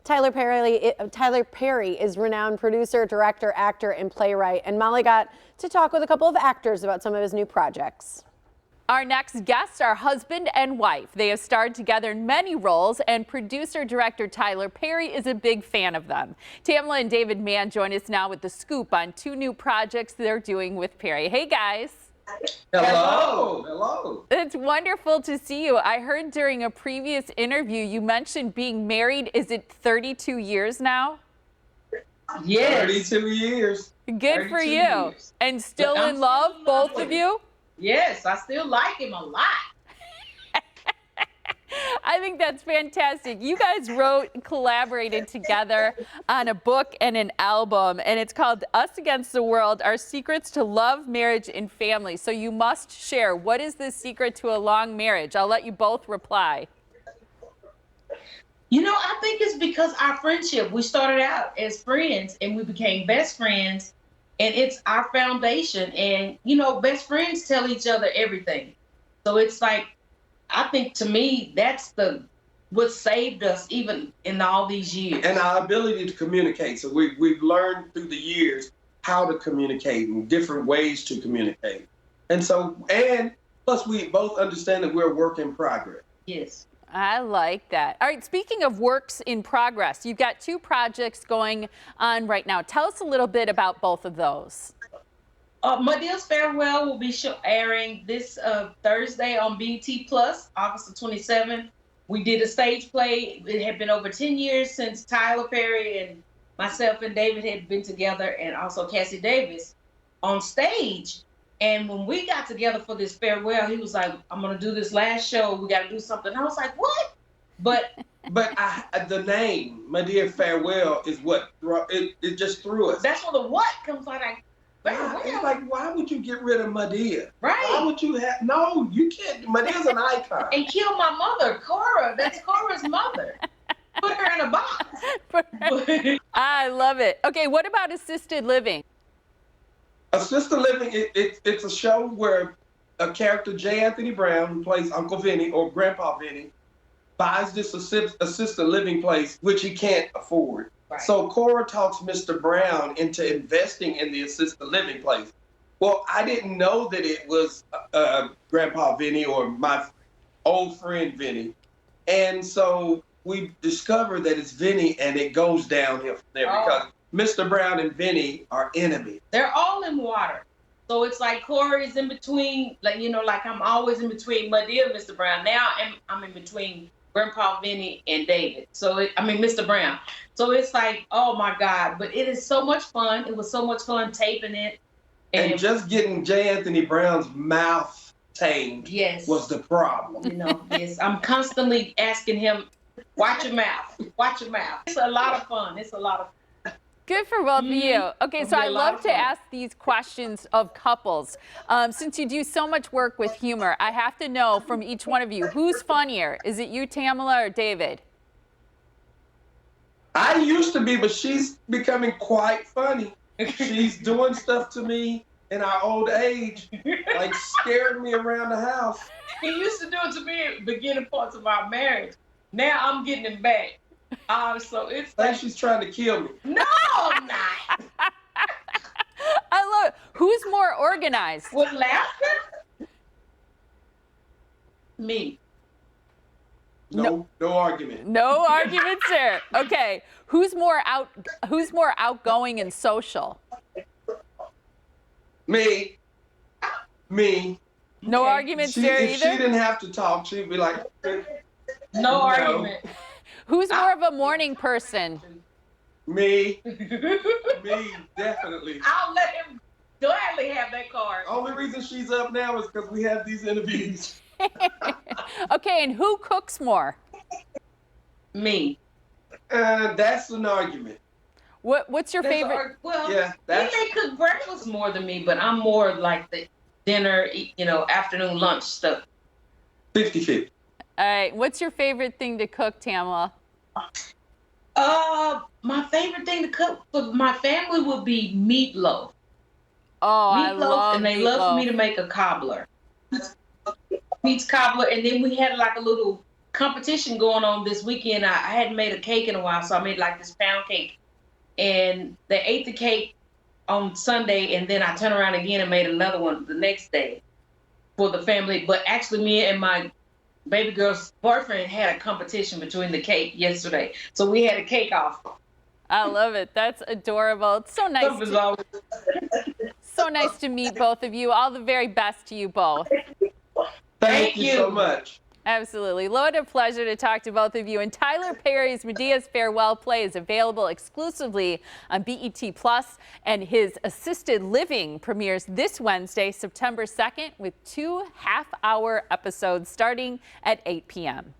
Tyler Perry is renowned producer, director, actor, and playwright. And Molly got to talk with a couple of actors about some of his new projects. Our next guests are husband and wife. They have starred together in many roles, and producer-director Tyler Perry is a big fan of them. Tamela and David Mann join us now with the scoop on 2 new projects they're doing with Perry. Hey, guys. Hello. Hello. It's wonderful to see you. I heard during a previous interview you mentioned being married. Is it 32 years now? Yes. 32 years. Good for you. Years. And still in love, both of you? Yes, I still like him a lot. I think that's fantastic. You guys wrote and collaborated together on a book and an album, and it's called Us Against the World, Our Secrets to Love, Marriage, and Family. So you must share. What is the secret to a long marriage? I'll let you both reply. You know, I think it's because our friendship. We started out as friends, and we became best friends, and it's our foundation. And, you know, best friends tell each other everything. So it's like, I think to me, that's what saved us even in all these years. And our ability to communicate. So we've learned through the years how to communicate and different ways to communicate. And so, and plus we both understand that we're a work in progress. Yes. I like that. All right, speaking of works in progress, you've got 2 projects going on right now. Tell us a little bit about both of those. Madea's Farwell will be airing this Thursday on BT Plus, August the 27th. We did a stage play. It had been over 10 years since Tyler Perry and myself and David had been together, and also Cassie Davis on stage. And when we got together for this farewell, he was like, I'm going to do this last show. We got to do something. I was like, what? But the name, Madea Farwell, is what, it just threw us. That's where the what comes out. It's like, why would you get rid of Madea? Right. Why would you have, no, you can't. Madea's an icon. And kill my mother, Cora. That's Cora's mother. Put her in a box. I love it. Okay, what about assisted living? Assisted living, it's a show where a character, J. Anthony Brown, who plays Uncle Vinny or Grandpa Vinny, buys this assisted living place, which he can't afford. Right. So Cora talks Mr. Brown into investing in the assisted living place. Well, I didn't know that it was Grandpa Vinny or my old friend Vinny. And so we discovered that it's Vinny, and it goes downhill from there because Mr. Brown and Vinny are enemies. They're all in water. So it's like Cora is in between, like, you know, like I'm always in between Madea and Mr. Brown. Now I'm in between Grandpa Vinny and David. So Mr. Brown. So it's like, oh my God, but it is so much fun. It was so much fun taping it. And just getting J. Anthony Brown's mouth tamed was the problem. You know, yes, I'm constantly asking him, watch your mouth, watch your mouth. It's a lot of fun. It's a lot of fun. Good for both of you. Okay, so I love to ask these questions of couples. Since you do so much work with humor, I have to know from each one of you, who's funnier? Is it you, Tamela, or David? I used to be, but she's becoming quite funny. She's doing stuff to me in our old age, like scaring me around the house. He used to do it to me at the beginning parts of our marriage. Now I'm getting him back. So it's like she's trying to kill me. No, I'm not. I love it. Who's more organized? With laughter? Me. No argument. No arguments there. Okay. Who's more outgoing and social? Me. No arguments there either? If she didn't have to talk, she'd be like, no argument. Who's more of a morning person? Me. Me, definitely. I'll let him gladly have that card. Only reason she's up now is because we have these interviews. Okay, and who cooks more? Me. That's an argument. What's your favorite? Well, he may cook breakfast more than me, but I'm more like the dinner, you know, afternoon lunch stuff. 50-50. All right, what's your favorite thing to cook, Tamela? My favorite thing to cook for my family would be meatloaf. Oh, I love and they love for me to make a cobbler. Peach cobbler, and then we had like a little competition going on this weekend. I hadn't made a cake in a while, so I made like this pound cake. And they ate the cake on Sunday, and then I turned around again and made another one the next day for the family. But actually, me and my baby girl's boyfriend had a competition between the cake yesterday. So we had a cake off. I love it. That's adorable. It's so nice. So nice to meet both of you. All the very best to you both. Thank you so much. Absolutely. What a pleasure to talk to both of you. And Tyler Perry's Madea's Farewell play is available exclusively on BET Plus, and his Assisted Living premieres this Wednesday, September 2nd, with 2 half-hour episodes starting at 8 p.m.